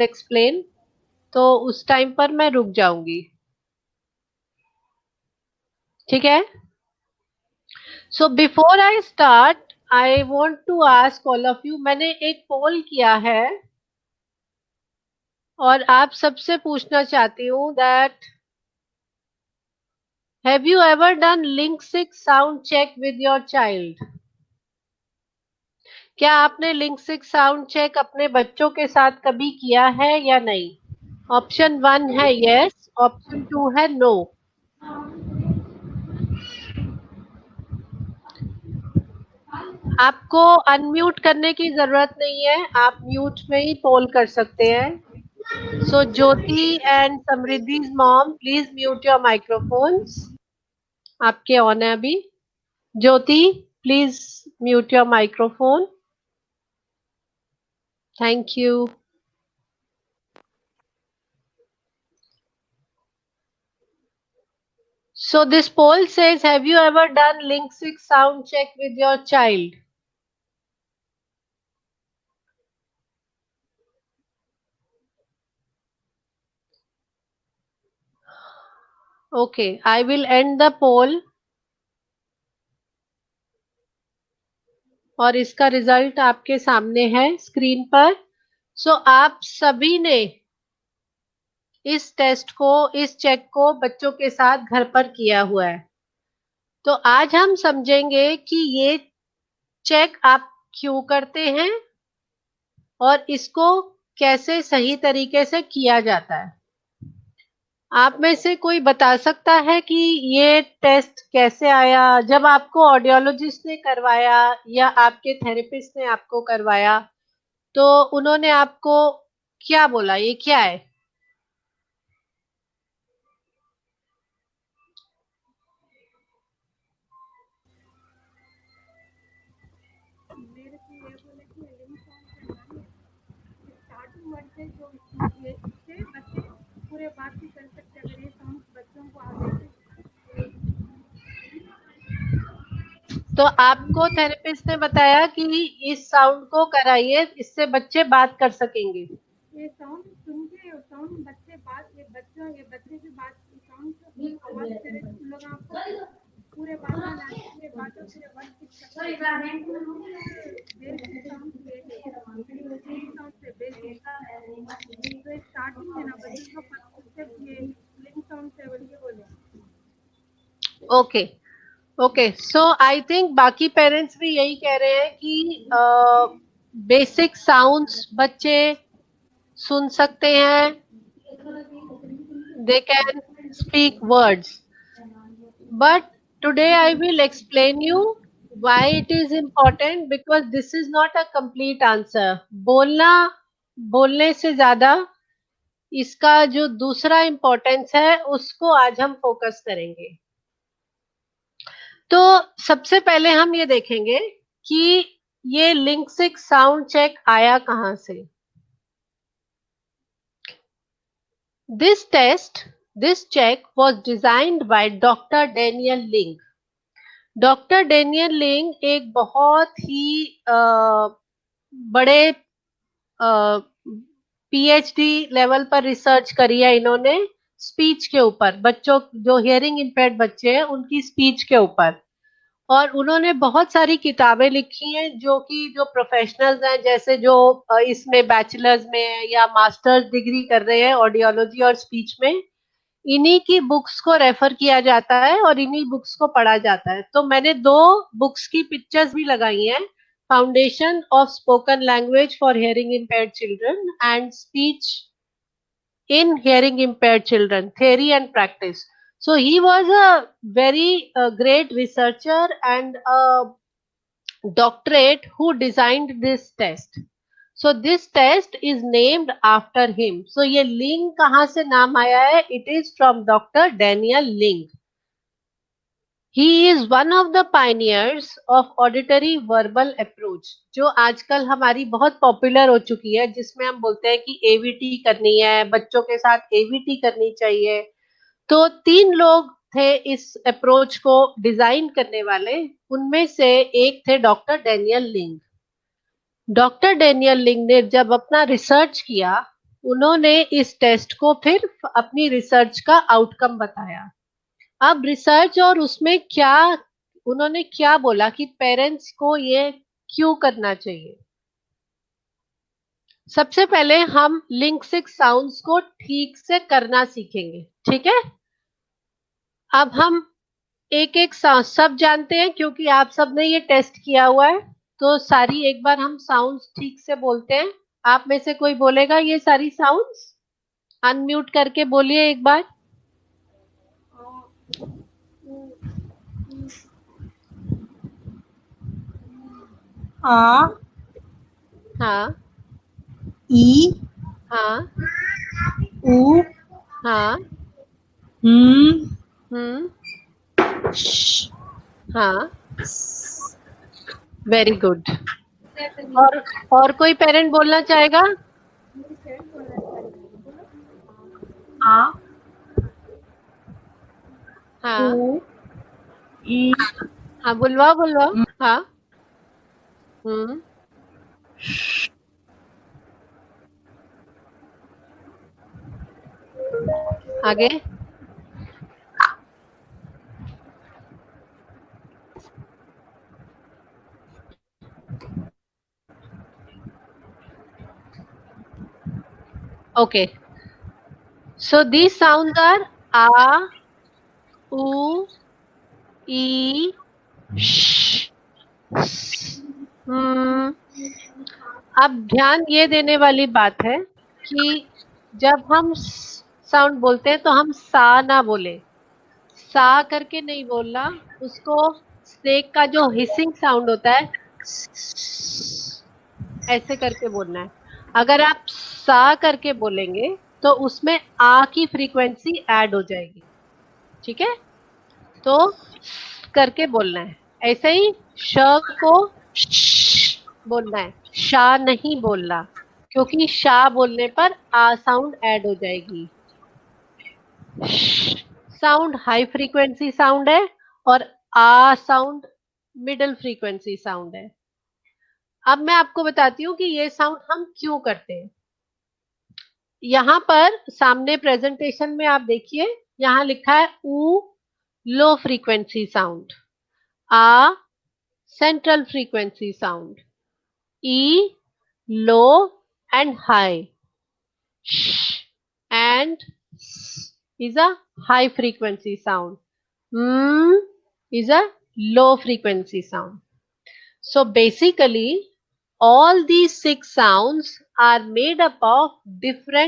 Explain, तो उस time पर मैं रुक जाऊंगी। ठीक है। So before I start, I want to ask all of you, मैंने एक पोल किया है और आप सबसे पूछना चाहती हूँ that have you ever done Ling 6 sound check with your child? क्या आपने लिंक 6 साउंड चेक अपने बच्चों के साथ कभी किया है या नहीं? ऑप्शन 1 है यस, ऑप्शन 2 है नो। आपको अनम्यूट करने की जरूरत नहीं है, आप म्यूट में ही पोल कर सकते हैं। So Jyoti and Samriddhi's mom, please mute your microphones. आपके ऑन है अभी। Jyoti, please mute your microphone. Thank you. So this poll says, have you ever done link 6 sound check with your child? Okay, I will end the poll और इसका result आपके सामने है screen पर। सो आप सभी ने इस टेस्ट को, इस चेक को बच्चों के साथ घर पर किया हुआ है। तो आज हम समझेंगे कि ये चेक आप क्यों करते हैं और इसको कैसे सही तरीके से किया जाता है। आप में से कोई बता सकता है कि ये टेस्ट कैसे आया? जब आपको ऑडियोलॉजिस्ट ने करवाया या आपके थेरेपिस्ट ने आपको करवाया, तो उन्होंने आपको क्या बोला, ये क्या है? मेरे को ये बोले कि लिंक साउंड करना है, स्टार्टिंग वर्ड से जो इससे बच्चे पूरे बात भी कर सकते अगर ये साउंड बच्चों को आ गए तो आपको थेरेपिस्ट ने बताया कि इस साउंड को कराइए, इससे बच्चे बात कर सकेंगे। ये साउंड सुन के साउंड बच्चे बात, ये बच्चे की बात साउंड आवाज करे तो उन लोग आपको पूरे बातें पूरे बातों पूरे वर्ड सीख सकते साउंड से बेसिक तो स्टार्टिंग में ना बच्चों का फर्स्ट ये लिंक साउंड से बोले। Okay okay, so I think बाकी पेरेंट्स भी यही कह रहे हैं कि बेसिक साउंड्स बच्चे सुन सकते हैं, they can speak words, but today I will explain you why it is important, because this is not a complete answer. बोलने से ज्यादा इसका जो दूसरा इम्पोर्टेंस है उसको आज हम फोकस करेंगे। तो सबसे पहले हम ये देखेंगे कि ये लिंक 6 साउंड चेक आया कहां से। This check was designed by Dr. Daniel Ling. Doctor Daniel लिंग एक बहुत ही बड़े पीएचडी लेवल पर रिसर्च करी है इन्होंने स्पीच के ऊपर, बच्चों जो हियरिंग इम्पेयर्ड बच्चे हैं उनकी स्पीच के ऊपर। और उन्होंने बहुत सारी किताबें लिखी हैं जो कि जो प्रोफेशनल्स हैं, जैसे जो इसमें बैचलर्स में है या मास्टर्स डिग्री कर रहे हैं ऑडियोलॉजी और स्पीच में, इन्हीं की बुक्स को रेफर किया जाता है और इन्हीं बुक्स को पढ़ा जाता है। तो मैंने दो बुक्स की पिक्चर्स भी लगाई हैं, foundation of spoken language for hearing impaired children and speech in hearing impaired children, theory and practice. So he was a very great researcher and a doctorate who designed this test. So this test is named after him. So ये लिंग कहाँ से नाम आया है? It is from Dr. Daniel Ling. He is one of the pioneers of auditory verbal approach, जो आजकल हमारी बहुत पॉपुलर हो चुकी है, जिसमें हम बोलते हैं कि एवीटी करनी है, बच्चों के साथ एवीटी करनी चाहिए। तो 3 लोग थे इस अप्रोच को डिजाइन करने वाले, उनमें से एक थे डॉक्टर डेनियल लिंग। डॉक्टर डेनियल लिंग ने जब अपना रिसर्च किया उन्होंने इस टेस्ट को फिर अपनी रिसर्च का आउटकम बताया। अब रिसर्च और उसमें क्या उन्होंने क्या बोला कि पेरेंट्स को ये क्यों करना चाहिए। सबसे पहले हम लिंग्विस्टिक साउंड्स को ठीक से करना सीखेंगे, ठीक है। अब हम एक एक सब जानते हैं क्योंकि आप सबने ये टेस्ट किया हुआ है, तो सारी एक बार हम साउंड्स ठीक से बोलते हैं। आप में से कोई बोलेगा ये सारी साउंड्स? अनम्यूट करके बोलिए एक बार। आ, हाँ ई, हाँ उ, हाँ हम्म, हम्म श, हाँ, वेरी गुड। और और कोई पेरेंट बोलना चाहेगा? आ, उ, हाँ ई, हाँ, बुलवाओ बुलवाओ। हाँ। हम्म। आगे। Okay, so these sounds are आ, उ, ई, श, स, हम्म। अब ध्यान ये देने वाली बात है कि जब हम साउंड बोलते हैं तो हम सा ना बोले, सा करके नहीं बोलना उसको। स्नेक का जो हिसिंग साउंड होता है, ऐसे करके बोलना है। अगर आप सा करके बोलेंगे तो उसमें आ की फ्रीक्वेंसी ऐड हो जाएगी, ठीक है। तो करके बोलना है। ऐसे ही श को श बोलना है, शा नहीं बोलना, क्योंकि शा बोलने पर आ साउंड ऐड हो जाएगी। साउंड हाई फ्रीक्वेंसी साउंड है और आ साउंड मिडिल फ्रीक्वेंसी साउंड है। अब मैं आपको बताती हूँ कि ये साउंड हम क्यों करते हैं। यहाँ पर सामने प्रेजेंटेशन में आप देखिए, यहाँ लिखा है ऊ लो फ्रीक्वेंसी साउंड, आ सेंट्रल फ्रीक्वेंसी साउंड, ई low and high, and is a high frequency sound. Is a low frequency sound. So basically, all these six sounds are made up of different